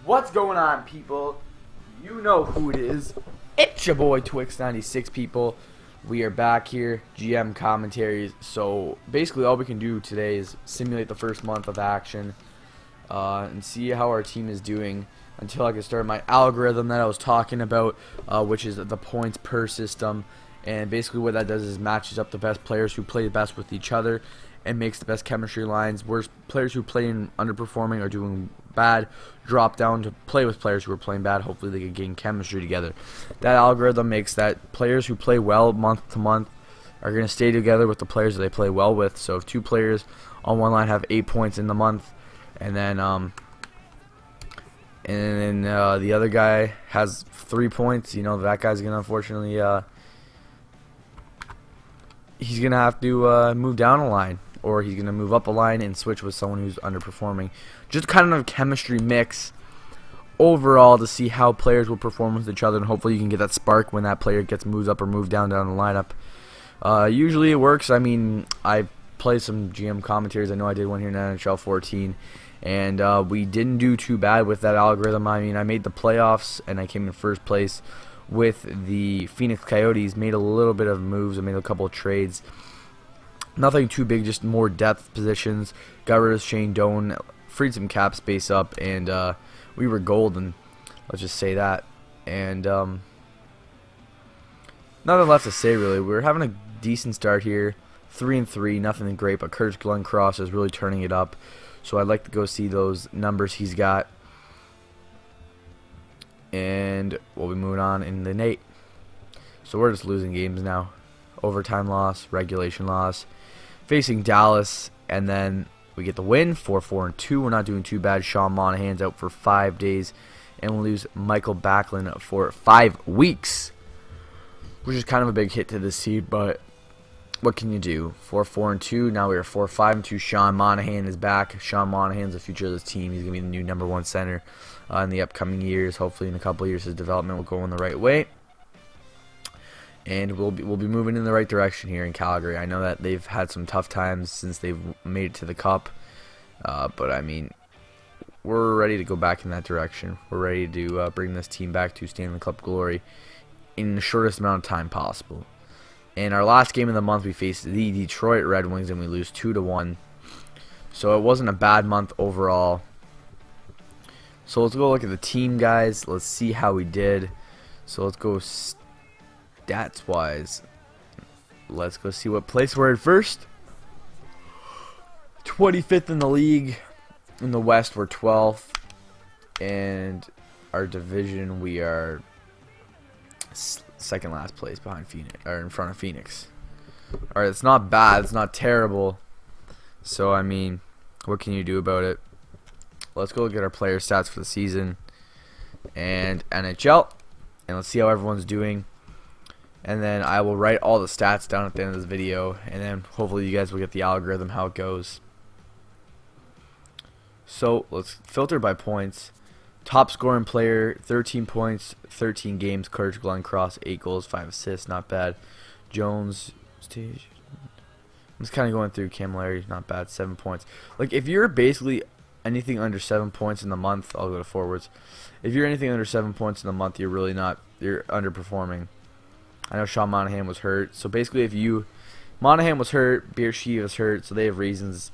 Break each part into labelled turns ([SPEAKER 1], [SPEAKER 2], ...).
[SPEAKER 1] What's going on, people? You know who it is. It's your boy RealTwiixx96, people. We are back here, GM commentaries. So basically all we can do today is simulate the first month of action and see how our team is doing until I can start my algorithm that I was talking about, which is the points per system. And basically what that does is matches up the best players who play the best with each other and makes the best chemistry lines. Worst players who play in underperforming or doing bad drop down to play with players who are playing bad. Hopefully they can gain chemistry together. That algorithm makes that players who play well month to month are going to stay together with the players that they play well with. So if two players on one line have 8 points in the month, and then the other guy has 3 points, you know, that guy's going to unfortunately he's going to have to move down a line, or he's going to move up a line and switch with someone who's underperforming. Just kind of a chemistry mix overall to see how players will perform with each other, and hopefully you can get that spark when that player gets moved up or moved down the lineup. Usually it works. I mean, I play some GM commentaries. I know I did one here in NHL 14, and we didn't do too bad with that algorithm. I mean, I made the playoffs, and I came in first place with the Phoenix Coyotes. Made a little bit of moves. I made a couple of trades. Nothing too big, just more depth positions. Got rid of Shane Doan, freed some cap space up, and we were golden. Let's just say that. And nothing left to say, really. We're having a decent start here. 3-3, nothing great, but Curtis Glencross is really turning it up. So I'd like to go see those numbers he's got. And we'll be moving on in the Nate. So we're just losing games now. Overtime loss, regulation loss. Facing Dallas, and then we get the win, 4-4-2. We're not doing too bad. Sean Monahan's out for 5 days, and we'll lose Michael Backlund for 5 weeks, which is kind of a big hit to the seed, but what can you do? 4-4-2. Now we are 4-5-2. Sean Monahan is back. Sean Monahan's the future of this team. He's going to be the new #1 center in the upcoming years. Hopefully in a couple of years his development will go in the right way. And we'll be moving in the right direction here in Calgary. I know that they've had some tough times since they've made it to the Cup, but I mean, we're ready to go back in that direction. We're ready to bring this team back to Stanley Cup glory in the shortest amount of time possible. In our last game of the month, we faced the Detroit Red Wings, and we lose 2-1. So it wasn't a bad month overall. So let's go look at the team, guys. Let's see how we did. So let's go stats wise. Let's go see what place we're in first. 25th in the league. In the West, we're 12th. And our division, we are second last place behind Phoenix, or in front of Phoenix. Alright, it's not bad, it's not terrible. So I mean, what can you do about it? Let's go look at our player stats for the season and NHL, and let's see how everyone's doing. And then I will write all the stats down at the end of this video, and then hopefully you guys will get the algorithm, how it goes. So let's filter by points. Top scoring player, 13 points, 13 games. Curtis Glencross, 8 goals, 5 assists, not bad. Jones, I'm just kind of going through. Camilleri, not bad, 7 points. Like, if you're basically anything under 7 points in the month, I'll go to forwards. If you're anything under 7 points in the month, you're really not, you're underperforming. I know Sean Monahan was hurt, so basically if you, Monahan was hurt, Beersheva was hurt, so they have reasons.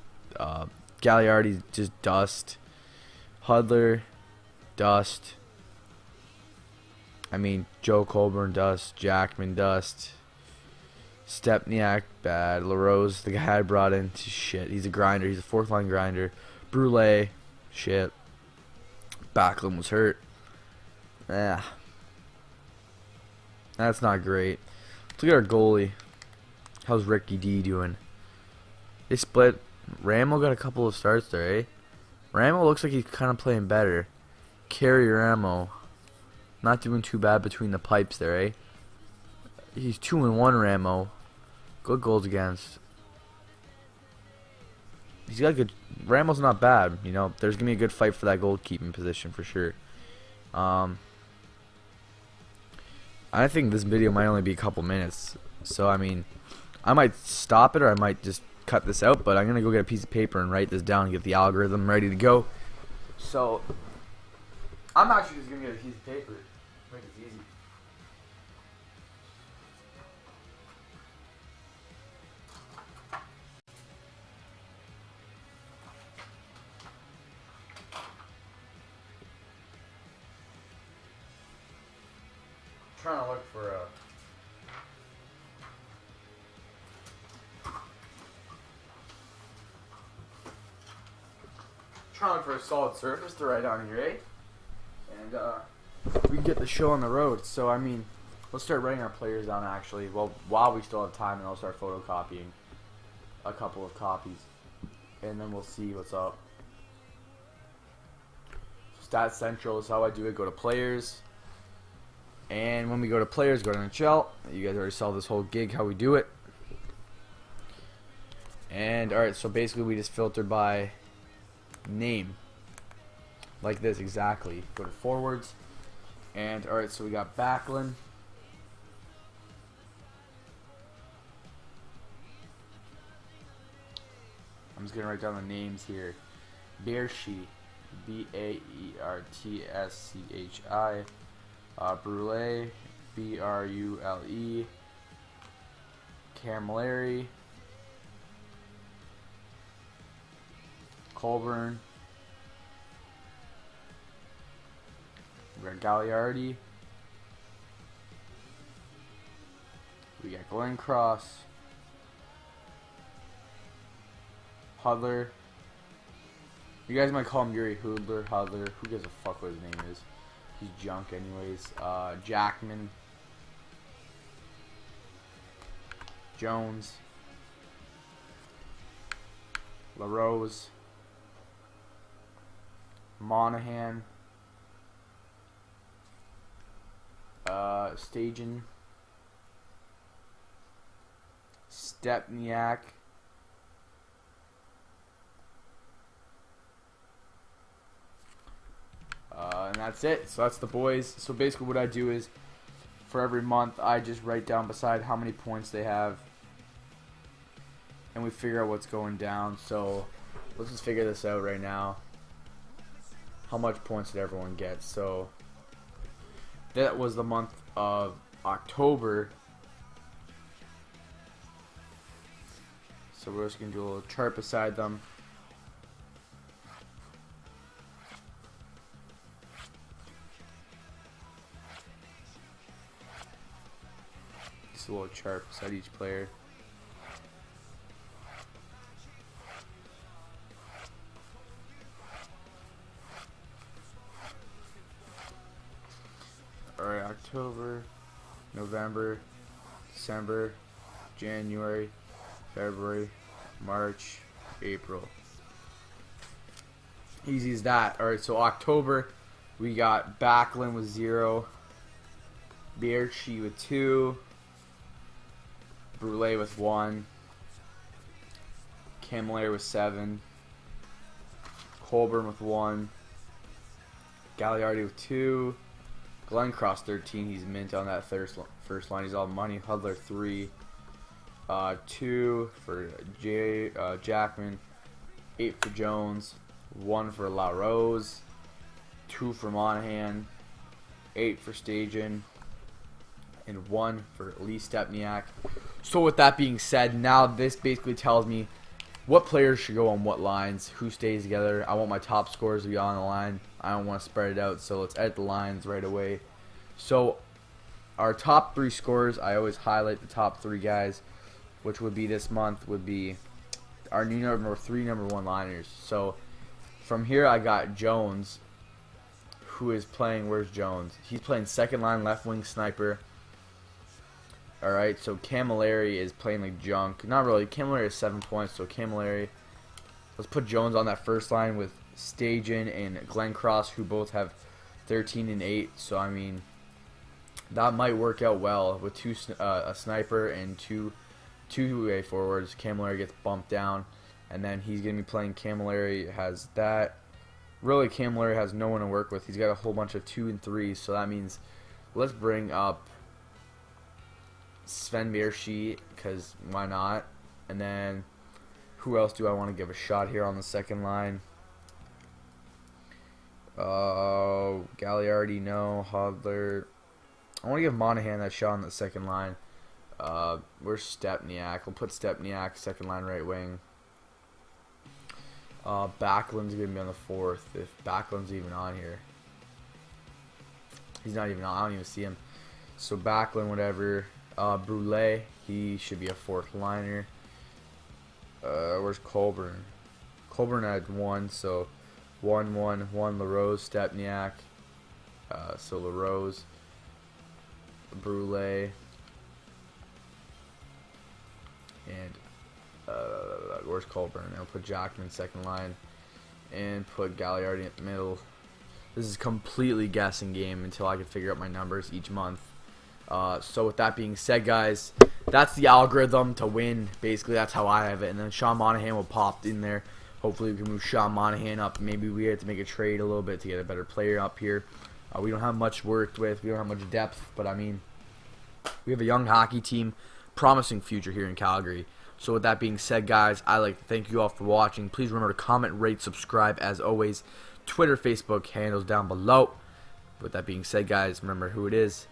[SPEAKER 1] Gagliardi, just dust. Hudler, dust. I mean, Joe Colburn, dust. Jackman, dust. Stepniak, bad. LaRose, the guy I brought in, shit. He's a grinder. He's a fourth line grinder. Brule, shit. Backlund was hurt. That's not great. Let's look at our goalie. How's Ricky D doing? They split. Ramo got a couple of starts there, eh? Ramo looks like he's kind of playing better. Carry Ramo. Not doing too bad between the pipes there, eh? He's 2-1, Ramo. Good goals against. He's got good. Ramo's not bad. You know, there's gonna be a good fight for that goalkeeping position for sure. I think this video might only be a couple minutes, so I mean, I might stop it or I might just cut this out, but I'm gonna go get a piece of paper and write this down and get the algorithm ready to go. So I'm actually just gonna get a piece of paper. Make it easy. Trying to look for a. Trying to look for a solid surface to write on here, eh? And we can get the show on the road. So I mean, let's start writing our players down actually. Well, while we still have time, and I'll start photocopying a couple of copies, and then we'll see what's up. Stats Central is how I do it. Go to players. And when we go to players, go to NHL. You guys already saw this whole gig, how we do it. And alright, so basically we just filter by name. Like this, exactly. Go to forwards. And alright, so we got Backlund. I'm just going to write down the names here. Bearshi. B-A-E-R-T-S-C-H-I. Brule, B-R-U-L-E, Camilleri, Colburn, we got Gagliardi, we got Glenncross, Hudler. You guys might call him Yuri Hudler, who gives a fuck what his name is. He's junk anyways. Jackman, Jones, LaRose, Monahan, Stajan, Stepniak, and that's it. So that's the boys. So basically what I do is for every month I just write down beside how many points they have, and we figure out what's going down. So let's just figure this out right now. How much points did everyone get? So that was the month of October. So we're just going to do a little chart beside them. Just a little chart beside each player. Alright, October, November, December, January, February, March, April. Easy as that. Alright, so October, we got Backlund with 0, Bearshi with 2, Brule with 1, Camilleri with 7, Colburn with 1, Gagliardi with 2, Glenncross 13, he's mint on that first line, he's all money. Hudler 3, 2 for Jackman, 8 for Jones, 1 for LaRose, 2 for Monahan, 8 for Stajan, and 1 for Lee Stepniak. So with that being said, now this basically tells me what players should go on what lines, who stays together. I want my top scorers to be on the line. I don't want to spread it out, so let's edit the lines right away. So our top 3 scorers, I always highlight the top 3 guys, which would be this month would be our new number 3, number 1 liners. So from here I got Jones, who is playing, where's Jones? He's playing second line left wing sniper. Alright, so Camilleri is playing like junk. Not really. Camilleri has 7 points, so Camilleri. Let's put Jones on that first line with Stajan and Glenncross, who both have 13 and 8. So, I mean, that might work out well with a sniper and two two-way forwards. Camilleri gets bumped down, and then he's going to be playing. Camilleri has that. Really, Camilleri has no one to work with. He's got a whole bunch of 2 and 3, so that means let's bring up Sven Bearshi, because why not? And then who else do I want to give a shot here on the second line? Gagliardi, no. Hodler. I want to give Monahan that shot on the second line. Where's Stepniak? We'll put Stepniak second line right wing. Backlund's going to be on the fourth, if Backlund's even on here. He's not even on. I don't even see him. So Backlund, whatever. Brule, he should be a fourth liner. Where's Colburn? Colburn had 1, so 1, LaRose, Stepniak. So LaRose, Brule, and where's Colburn? I'll put Jackman second line and put Gagliardi in the middle. This is a completely guessing game until I can figure out my numbers each month. So with that being said, guys, that's the algorithm to win. Basically, that's how I have it. And then Sean Monahan will pop in there. Hopefully, we can move Sean Monahan up. Maybe we have to make a trade a little bit to get a better player up here. We don't have much worked with. We don't have much depth. But, I mean, we have a young hockey team. Promising future here in Calgary. So with that being said, guys, I'd like to thank you all for watching. Please remember to comment, rate, subscribe, as always. Twitter, Facebook handles down below. With that being said, guys, remember who it is.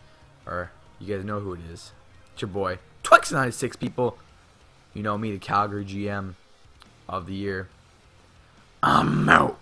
[SPEAKER 1] Or you guys know who it is. It's your boy, RealTwiixx96, people. You know me, the Calgary GM of the year. I'm out.